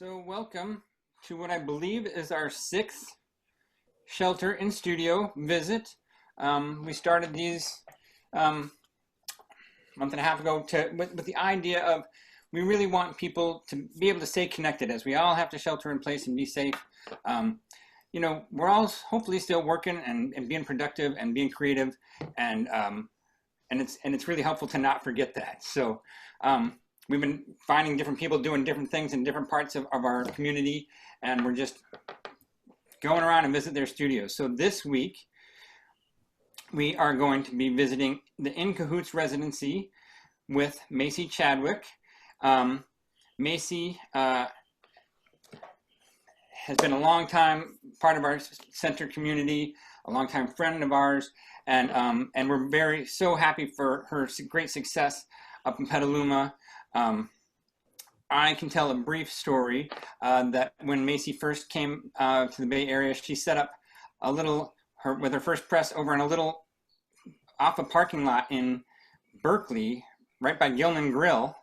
So welcome to what I believe is our 6th shelter in studio visit. We started these month and a half ago with the idea of we really want people to be able to stay connected as we all have to shelter in place and be safe. You know, we're all hopefully still working and being productive and being creative, and it's really helpful to not forget that. So we've been finding different people doing different things in different parts of our community, and we're just going around and visit their studios. So this week, we are going to be visiting the In Cahoots residency with Macy Chadwick. Macy has been a long time part of our center community, a long time friend of ours, and we're so happy for her great success up in Petaluma. I can tell a brief story that when Macy first came to the Bay Area, she set up a little, with her first press over in a little off a parking lot in Berkeley, right by Gilman Grill.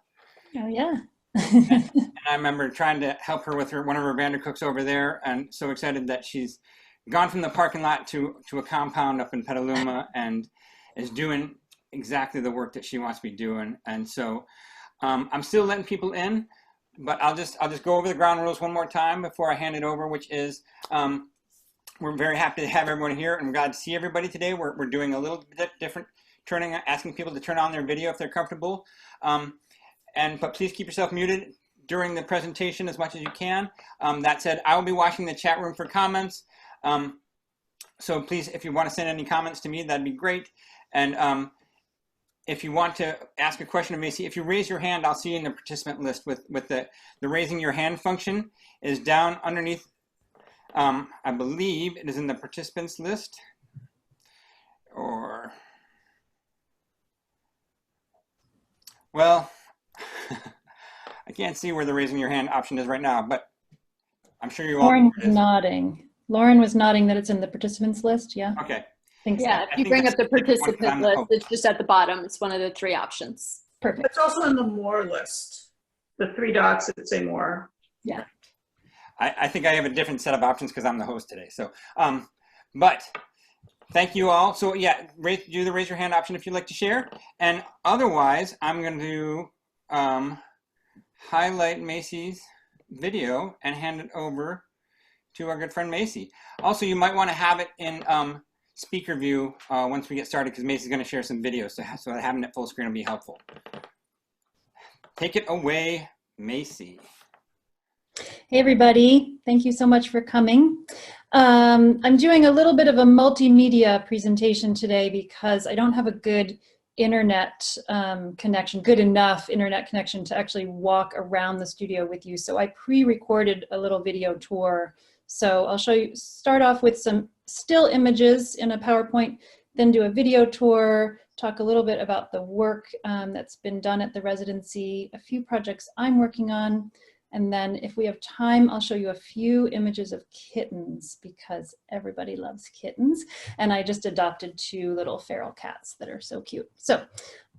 Oh yeah. and I remember trying to help her with one of her Vandercooks over there, and so excited that she's gone from the parking lot to a compound up in Petaluma and is doing exactly the work that she wants to be doing. And so I'm still letting people in, but I'll just go over the ground rules one more time before I hand it over, which is we're very happy to have everyone here, and we're glad to see everybody today. We're doing a little bit different, asking people to turn on their video if they're comfortable. But please keep yourself muted during the presentation as much as you can. That said, I will be watching the chat room for comments. So please, if you want to send any comments to me, that'd be great. And if you want to ask a question of Macy, if you raise your hand, I'll see you in the participant list with the raising your hand function is down underneath. I believe it is in the participants list, or, well, I can't see where the raising your hand option is right now, but I'm sure you all. Lauren was nodding. Lauren was nodding that it's in the participants list. Yeah. Okay. Yeah, if you bring up the participant list, it's just at the bottom. It's one of the 3 options. Perfect. It's also in the more list. The 3 dots that say more. Yeah. I think I have a different set of options because I'm the host today. So, but thank you all. So yeah, do the raise your hand option if you'd like to share. And otherwise, I'm going to highlight Macy's video and hand it over to our good friend Macy. Also, you might want to have it in speaker view once we get started, because Macy's going to share some videos, so having it full screen will be helpful. Take it away, Macy. Hey everybody, thank you so much for coming. I'm doing a little bit of a multimedia presentation today because I don't have a good internet connection, good enough internet connection to actually walk around the studio with you. So I pre-recorded a little video tour. So I'll start off with some still images in a PowerPoint, then do a video tour, talk a little bit about the work that's been done at the residency, a few projects I'm working on, and then if we have time, I'll show you a few images of kittens because everybody loves kittens. And I just adopted 2 little feral cats that are so cute. So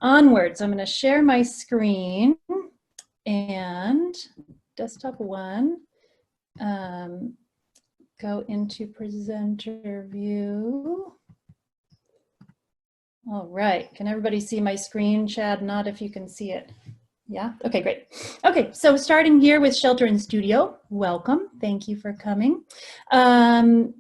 onwards, I'm going to share my screen and desktop 1. Go into presenter view. All right, can everybody see my screen? Chad, nod if you can see it. Yeah, okay, great. Okay, so starting here with Shelter in Studio, welcome, thank you for coming. I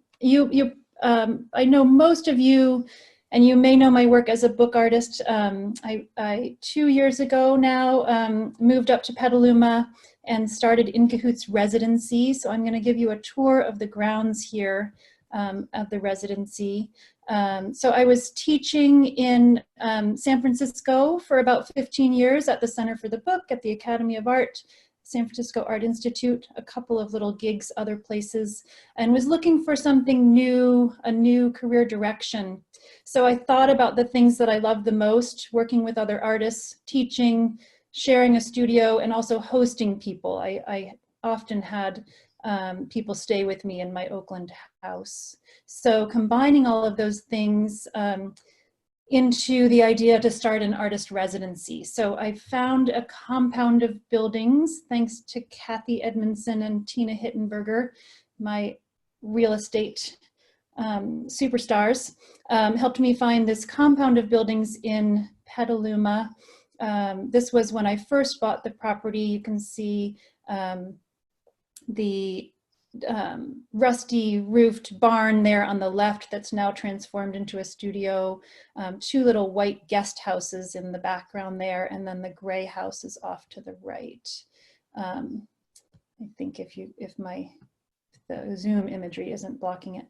know most of you, and you may know my work as a book artist. I 2 years ago now, moved up to Petaluma and started In Cahoots residency. So I'm gonna give you a tour of the grounds here of the residency. So I was teaching in San Francisco for about 15 years at the Center for the Book, at the Academy of Art, San Francisco Art Institute, a couple of little gigs other places, and was looking for something new, a new career direction. So I thought about the things that I loved the most, working with other artists, teaching, sharing a studio, and also hosting people. I often had people stay with me in my Oakland house. So combining all of those things, into the idea to start an artist residency. So I found a compound of buildings, thanks to Kathy Edmondson and Tina Hittenberger, my real estate superstars, helped me find this compound of buildings in Petaluma. This was when I first bought the property. You can see the rusty roofed barn there on the left that's now transformed into a studio, two little white guest houses in the background there, and then the gray house is off to the right. I think if the Zoom imagery isn't blocking it.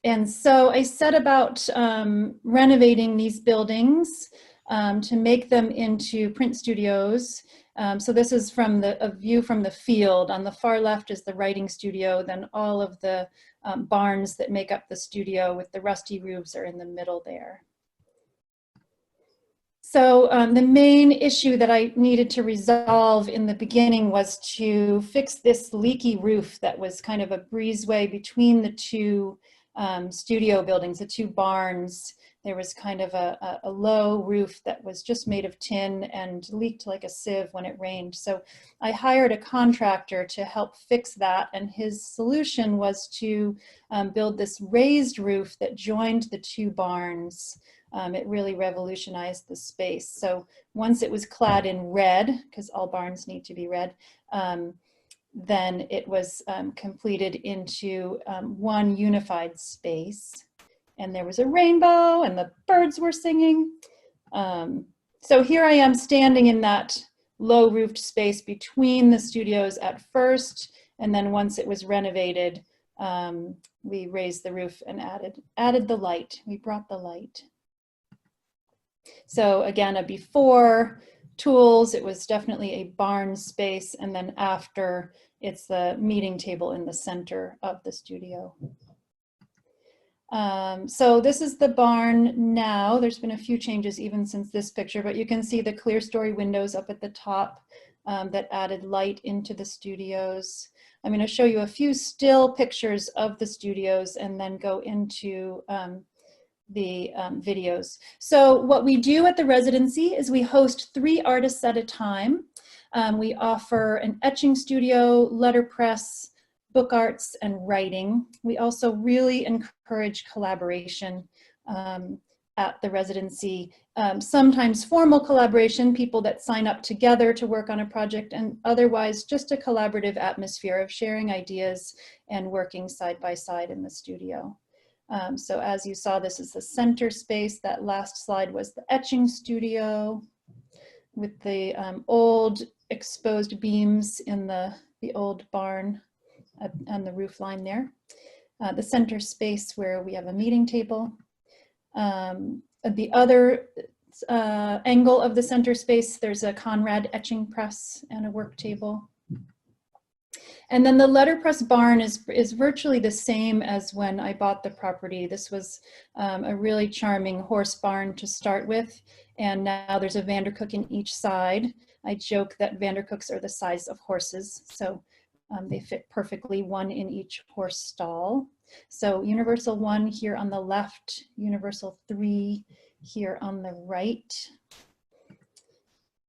And so I set about renovating these buildings to make them into print studios. So this is from a view from the field. On the far left is the writing studio, then all of the barns that make up the studio with the rusty roofs are in the middle there. So the main issue that I needed to resolve in the beginning was to fix this leaky roof that was kind of a breezeway between the two studio buildings, the two barns. There was kind of a low roof that was just made of tin and leaked like a sieve when it rained. So I hired a contractor to help fix that, and his solution was to build this raised roof that joined the two barns. It really revolutionized the space. So once it was clad in red, because all barns need to be red, then it was completed into one unified space. And there was a rainbow and the birds were singing. So here I am standing in that low roofed space between the studios at first, and then once it was renovated, we raised the roof and added the light. We brought the light. So again, a before tools, it was definitely a barn space, and then after, it's the meeting table in the center of the studio. So this is the barn now. There's been a few changes even since this picture, but you can see the clear story windows up at the top that added light into the studios. I'm going to show you a few still pictures of the studios and then go into the videos. So what we do at the residency is we host 3 artists at a time. We offer an etching studio, letterpress, book arts, and writing. We also really encourage collaboration at the residency. Sometimes formal collaboration, people that sign up together to work on a project, and otherwise just a collaborative atmosphere of sharing ideas and working side by side in the studio. So as you saw, this is the center space. That last slide was the etching studio with the old exposed beams in the old barn on the roof line there. The center space where we have a meeting table. The other angle of the center space, there's a Conrad etching press and a work table. And then the letterpress barn is virtually the same as when I bought the property. This was a really charming horse barn to start with, and now there's a Vandercook in each side. I joke that Vandercooks are the size of horses, so they fit perfectly, one in each horse stall. So Universal 1 here on the left, Universal 3 here on the right.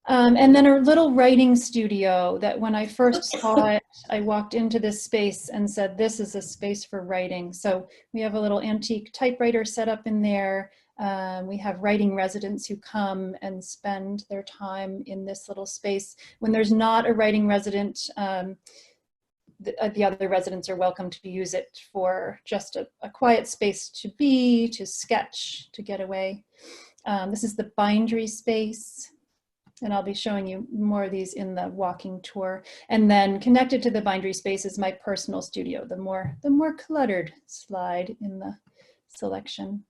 And then a little writing studio that when I first saw it, I walked into this space and said, this is a space for writing. So we have a little antique typewriter set up in there. We have writing residents who come and spend their time in this little space. When there's not a writing resident, the other residents are welcome to use it for just a quiet space to be, to sketch, to get away. This is the bindery space. And I'll be showing you more of these in the walking tour. And then connected to the bindery space is my personal studio, the more cluttered slide in the selection.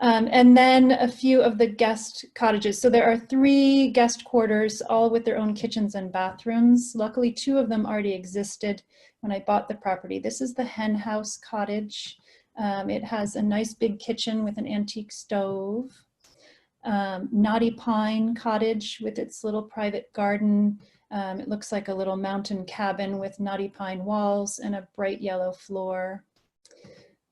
And then a few of the guest cottages. So there are 3 guest quarters, all with their own kitchens and bathrooms. Luckily, 2 of them already existed when I bought the property. This is the hen house cottage. It has a nice big kitchen with an antique stove. Knotty Pine Cottage with its little private garden. It looks like a little mountain cabin with knotty pine walls and a bright yellow floor.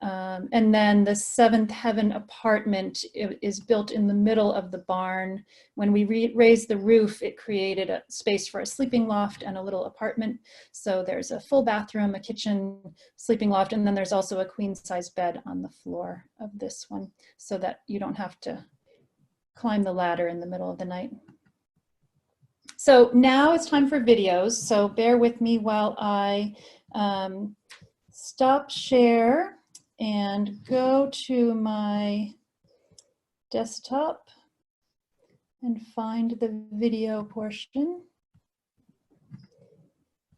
And then the Seventh Heaven apartment is built in the middle of the barn. When we raised the roof, it created a space for a sleeping loft and a little apartment. So there's a full bathroom, a kitchen, sleeping loft, and then there's also a queen size bed on the floor of this one so that you don't have to climb the ladder in the middle of the night. So now it's time for videos. So bear with me while I stop share and go to my desktop and find the video portion.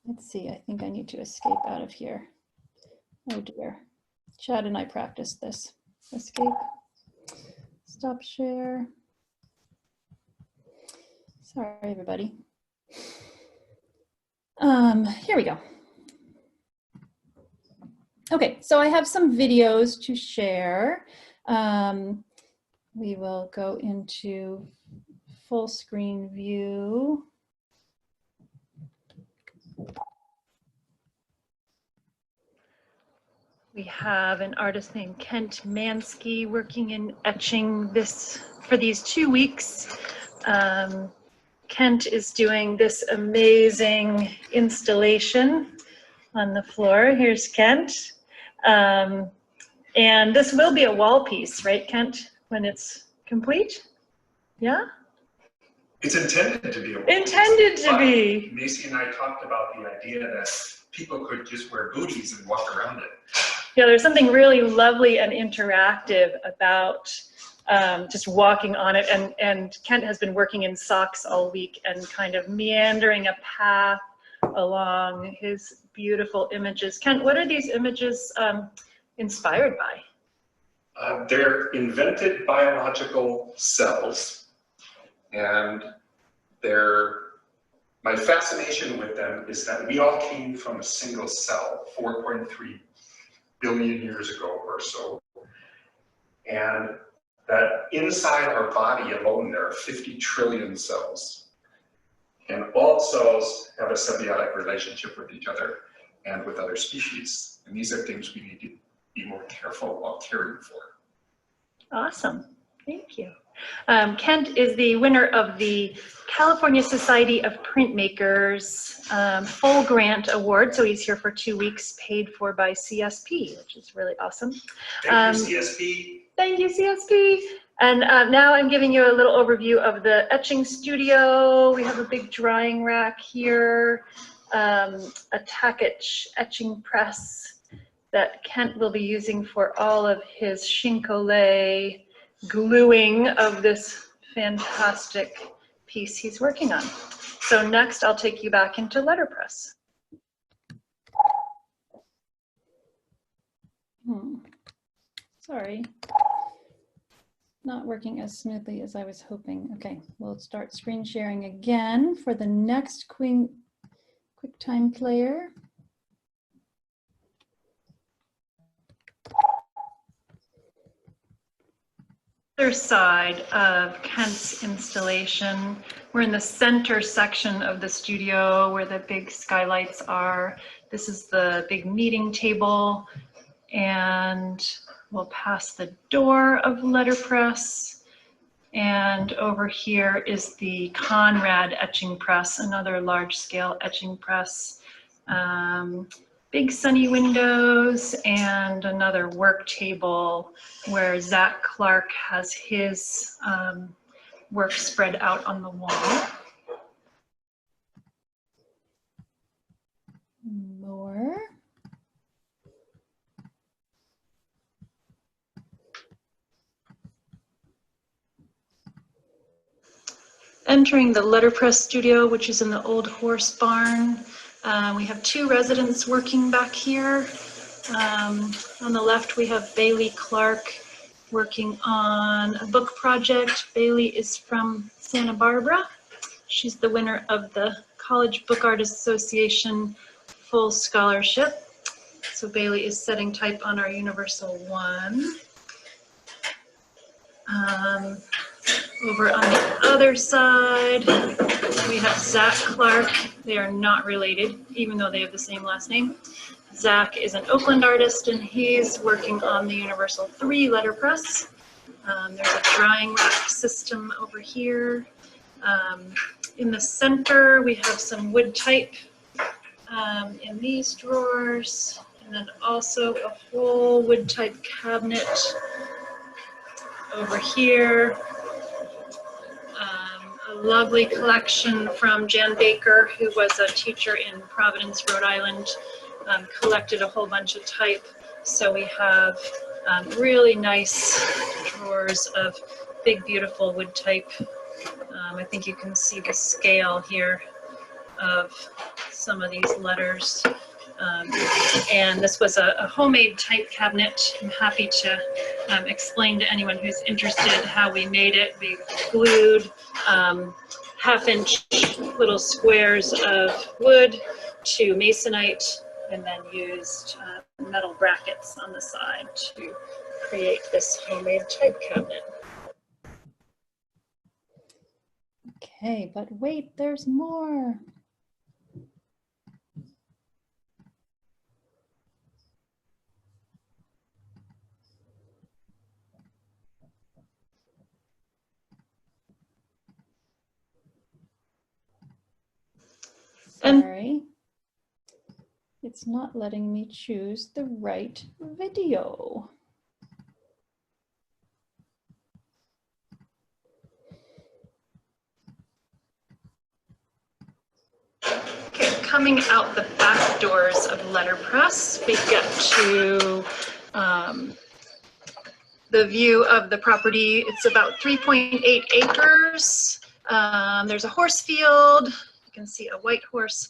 Let's see, I think I need to escape out of here. Oh dear. Chad and I practiced this. Escape, stop share. Sorry, everybody. Here we go. Okay, so I have some videos to share. We will go into full screen view. We have an artist named Kent Mansky working in etching this for these 2 weeks. Kent is doing this amazing installation on the floor. Here's Kent. And this will be a wall piece, right, Kent, when it's complete? Yeah? It's intended to be a wall Intended piece, to be. Macy and I talked about the idea that people could just wear booties and walk around it. Yeah, there's something really lovely and interactive about just walking on it. And Kent has been working in socks all week and kind of meandering a path along his beautiful images. Kent, what are these images inspired by? They're invented biological cells, and my fascination with them is that we all came from a single cell 4.3 billion years ago or so, and that inside our body alone there are 50 trillion cells. And all cells have a symbiotic relationship with each other and with other species. And these are things we need to be more careful about caring for. Awesome, thank you. Kent is the winner of the California Society of Printmakers full grant award. So he's here for 2 weeks, paid for by CSP, which is really awesome. Thank you, CSP. Thank you, CSP. And now I'm giving you a little overview of the etching studio. We have a big drying rack here, a Tackett etching press that Kent will be using for all of his Chincolet gluing of this fantastic piece he's working on. So next I'll take you back into letterpress. Sorry. Not working as smoothly as I was hoping. Okay, we'll start screen sharing again for the next QuickTime Player. Other side of Kent's installation. We're in the center section of the studio where the big skylights are. This is the big meeting table, and we'll pass the door of letterpress. And over here is the Conrad etching press, another large-scale etching press. Big sunny windows and another work table where Zach Clark has his work spread out on the wall. More. Entering the letterpress studio, which is in the old horse barn. We have 2 residents working back here. On the left, we have Bailey Clark working on a book project. Bailey is from Santa Barbara. She's the winner of the College Book Artists Association full scholarship. So Bailey is setting type on our Universal 1. Over on the other side, we have Zach Clark. They are not related, even though they have the same last name. Zach is an Oakland artist, and he's working on the Universal 3 letterpress. There's a drying rack system over here. In the center, we have some wood type in these drawers, and then also a whole wood type cabinet over here. A lovely collection from Jan Baker, who was a teacher in Providence, Rhode Island, collected a whole bunch of type. So we have really nice drawers of big, beautiful wood type. I think you can see the scale here of some of these letters. And this was a homemade type cabinet. I'm happy to explain to anyone who's interested how we made it. We glued half-inch little squares of wood to masonite, and then used metal brackets on the side to create this homemade type cabinet. Okay, but wait, there's more. Sorry, it's not letting me choose the right video. Okay, coming out the back doors of letterpress, we get to the view of the property. It's about 3.8 acres. There's a horse field. You can see a white horse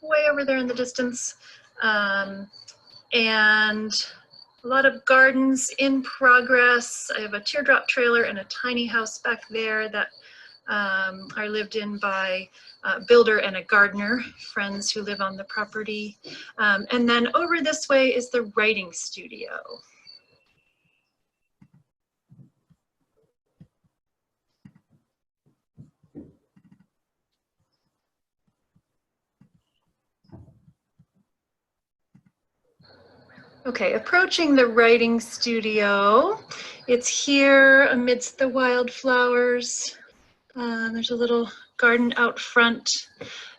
way over there in the distance. And a lot of gardens in progress. I have a teardrop trailer and a tiny house back there that are lived in by a builder and a gardener, friends who live on the property. And then over this way is the writing studio. Okay, approaching the writing studio. It's here amidst the wildflowers. There's a little garden out front.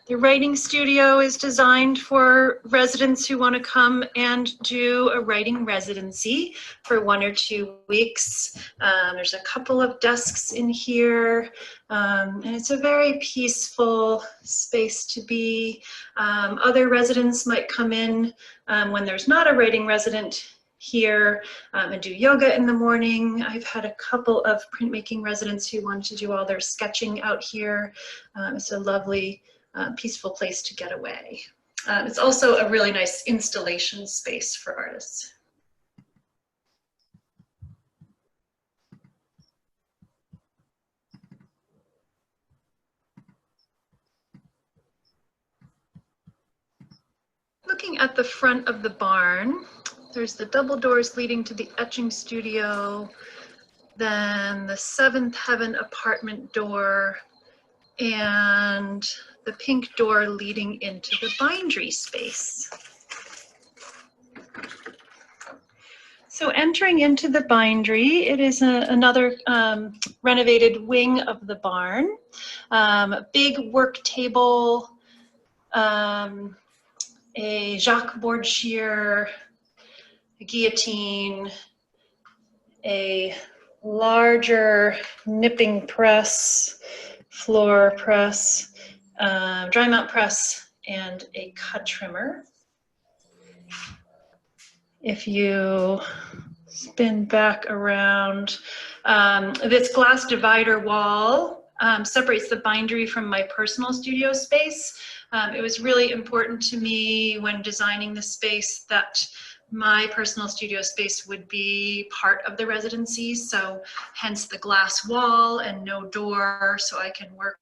The writing studio is designed for residents who want to come and do a writing residency for 1 or 2 weeks. There's a couple of desks in here, and it's a very peaceful space to be. Other residents might come in when there's not a writing resident here and do yoga in the morning. I've had a couple of printmaking residents who want to do all their sketching out here. It's a lovely, peaceful place to get away. It's also a really nice installation space for artists. Looking at the front of the barn, there's the double doors leading to the etching studio, then the Seventh Heaven apartment door, and the pink door leading into the bindery space. So entering into the bindery, it is another renovated wing of the barn. A big work table, a Jacques board shear, a guillotine, a larger nipping press, floor press, dry mount press, and a cut trimmer. If you spin back around, this glass divider wall separates the bindery from my personal studio space. It was really important to me when designing the space that my personal studio space would be part of the residency, so hence the glass wall and no door, so I can work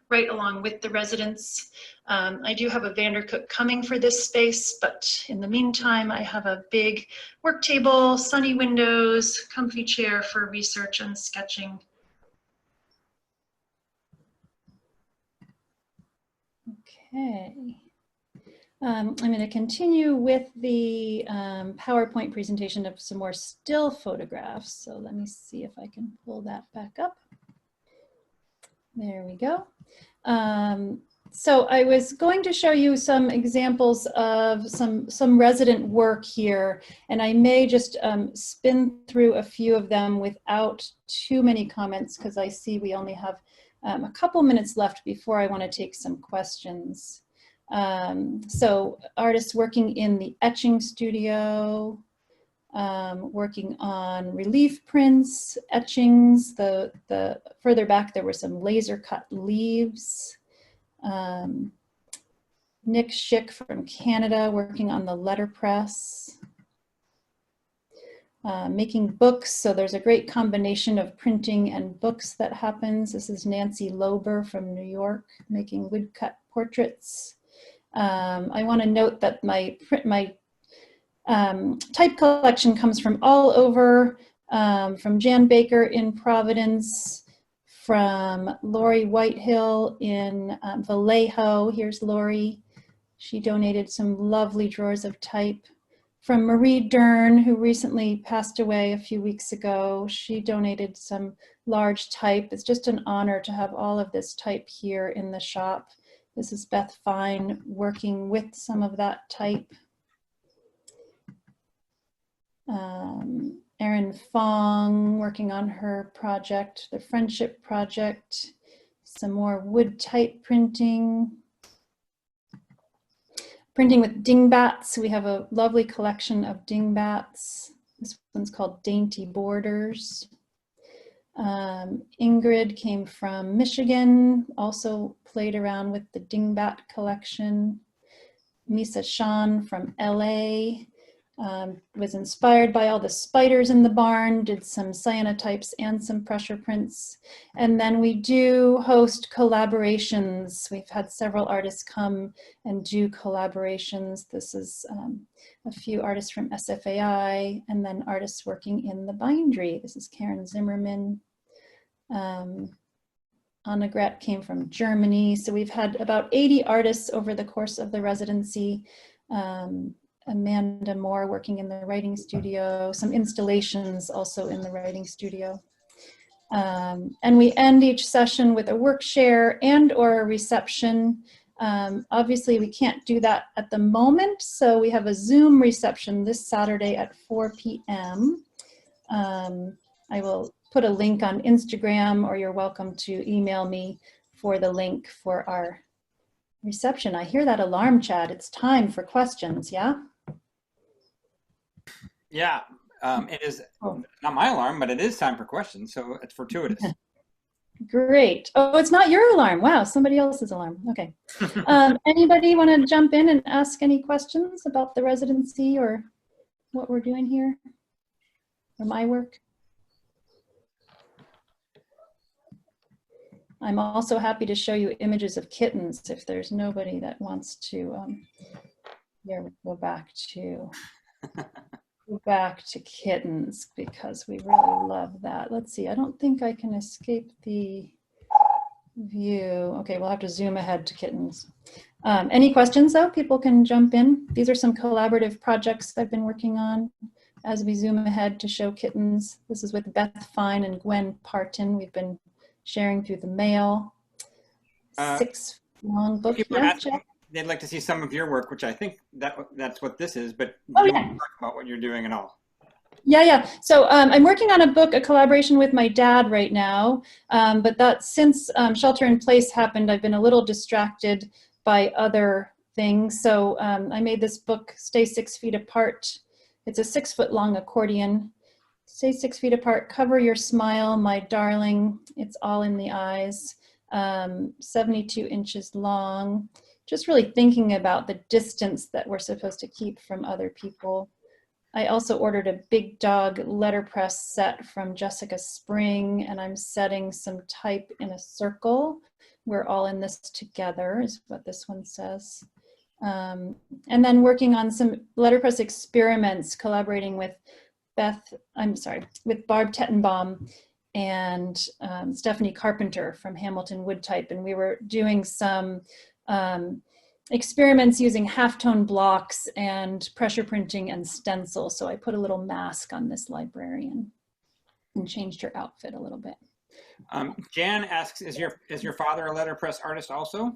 right along with the residents. I do have a Vandercook coming for this space, but in the meantime, I have a big work table, sunny windows, comfy chair for research and sketching. Okay. I'm going to continue with the PowerPoint presentation of some more still photographs. So let me see if I can pull that back up. There we go. So I was going to show you some examples of some resident work here, and I may just spin through a few of them without too many comments because I see we only have a couple minutes left before I want to take some questions. So artists working in the etching studio, working on relief prints, etchings. The further back there were some laser cut leaves. Nick Schick from Canada working on the letterpress. Making books, so there's a great combination of printing and books that happens. This is Nancy Lober from New York making woodcut portraits. I want to note that my type collection comes from all over, from Jan Baker in Providence, from Lori Whitehill in Vallejo. Here's Lori. She donated some lovely drawers of type. From Marie Dern, who recently passed away a few weeks ago. She donated some large type. It's just an honor to have all of this type here in the shop. This is Beth Fine working with some of that type. Erin Fong working on her project, the Friendship Project. Some more wood type printing. Printing with dingbats. We have a lovely collection of dingbats. This one's called Dainty Borders. Ingrid came from Michigan, also played around with the dingbat collection. Misa Shan from LA was inspired by all the spiders in the barn, did some cyanotypes and some pressure prints. And then we do host collaborations. We've had several artists come and do collaborations. This is a few artists from SFAI and then artists working in the bindery. This is Karen Zimmerman. Annegret came from Germany. So we've had about 80 artists over the course of the residency. Amanda Moore working in the writing studio, some installations also in the writing studio. And we end each session with a work share and or a reception. Obviously we can't do that at the moment, so we have a Zoom reception this Saturday at 4 p.m. I will put a link on Instagram, or you're welcome to email me for the link for our reception. I hear that alarm, Chad. It's time for questions, yeah? Yeah, it is not my alarm, but it is time for questions, so it's fortuitous. Great. Oh, it's not your alarm. Wow, somebody else's alarm. Okay. Anybody want to jump in and ask any questions about the residency or what we're doing here or my work? I'm also happy to show you images of kittens if there's nobody that wants to. Here we go back to kittens because we really love that. Let's see. I don't think I can escape the view. Okay, we'll have to zoom ahead to kittens. Any questions though? People can jump in. These are some collaborative projects I've been working on as we zoom ahead to show kittens. This is with Beth Fine and Gwen Parton. We've been sharing through the mail. 6 long book. Yeah, they'd like to see some of your work, which I think that's what this is, but oh, you yeah. want to talk about what you're doing at all. Yeah. So I'm working on a book, a collaboration with my dad right now, but that since shelter in place happened, I've been a little distracted by other things. So I made this book, Stay 6 Feet Apart. It's a 6-foot long accordion. Stay 6 feet apart, cover your smile, my darling. It's all in the eyes. 72 inches long. Just really thinking about the distance that we're supposed to keep from other people. I also ordered a big dog letterpress set from Jessica Spring, and I'm setting some type in a circle. We're all in this together is what this one says. And then working on some letterpress experiments, collaborating with with Barb Tettenbaum and Stephanie Carpenter from Hamilton Wood Type. And we were doing some experiments using halftone blocks and pressure printing and stencil. So I put a little mask on this librarian and changed her outfit a little bit. Jan asks, is your father a letterpress artist also?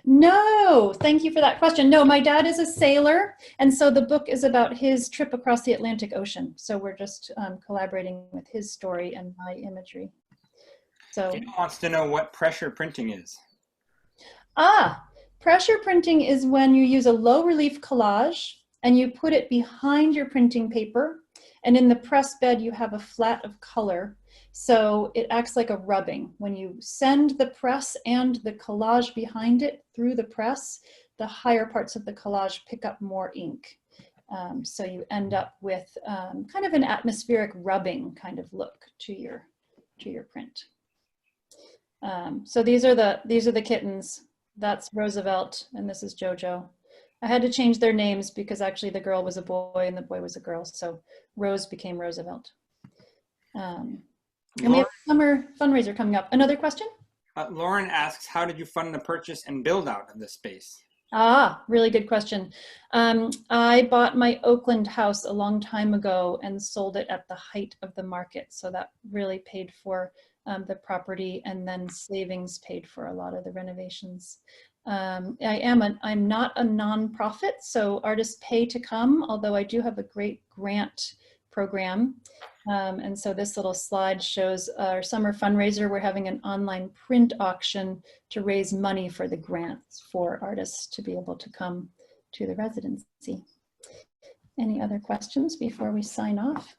No, thank you for that question. No, my dad is a sailor, and so the book is about his trip across the Atlantic Ocean. So we're just collaborating with his story and my imagery. So Jan wants to know what pressure printing is. Pressure printing is when you use a low relief collage and you put it behind your printing paper, and in the press bed you have a flat of color. So it acts like a rubbing. When you send the press and the collage behind it through the press, the higher parts of the collage pick up more ink. So you end up with kind of an atmospheric rubbing kind of look to your print. So these are the kittens. That's Roosevelt, and this is Jojo. I had to change their names because actually the girl was a boy and the boy was a girl. So Rose became Roosevelt. And we have a summer fundraiser coming up. Another question? Lauren asks, how did you fund the purchase and build out of this space? Really good question. I bought my Oakland house a long time ago and sold it at the height of the market. So that really paid for the property, and then savings paid for a lot of the renovations. I'm not a nonprofit, so artists pay to come, although I do have a great grant program. And so this little slide shows our summer fundraiser. We're having an online print auction to raise money for the grants for artists to be able to come to the residency. Any other questions before we sign off?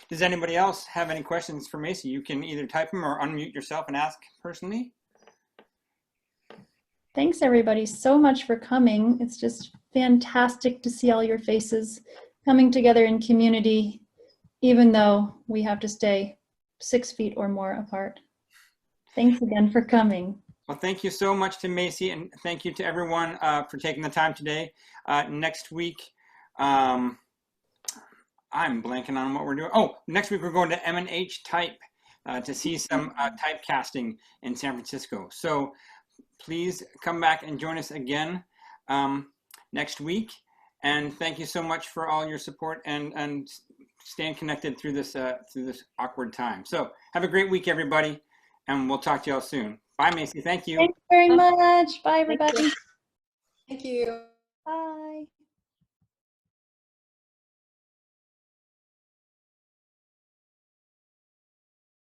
Does anybody else have any questions for Macy? You can either type them or unmute yourself and ask personally. Thanks everybody so much for coming. It's just fantastic to see all your faces coming together in community, even though we have to stay 6 feet or more apart. Thanks again for coming. Well, thank you so much to Macy, and thank you to everyone for taking the time today. Next week, I'm blanking on what we're doing. Oh, next week we're going to M&H Type to see some typecasting in San Francisco. So please come back and join us again next week. And thank you so much for all your support and staying connected through this awkward time. So have a great week, everybody, and we'll talk to y'all soon. Bye, Macy. Thank you. Thanks very much. Bye, everybody. Thank you. Bye.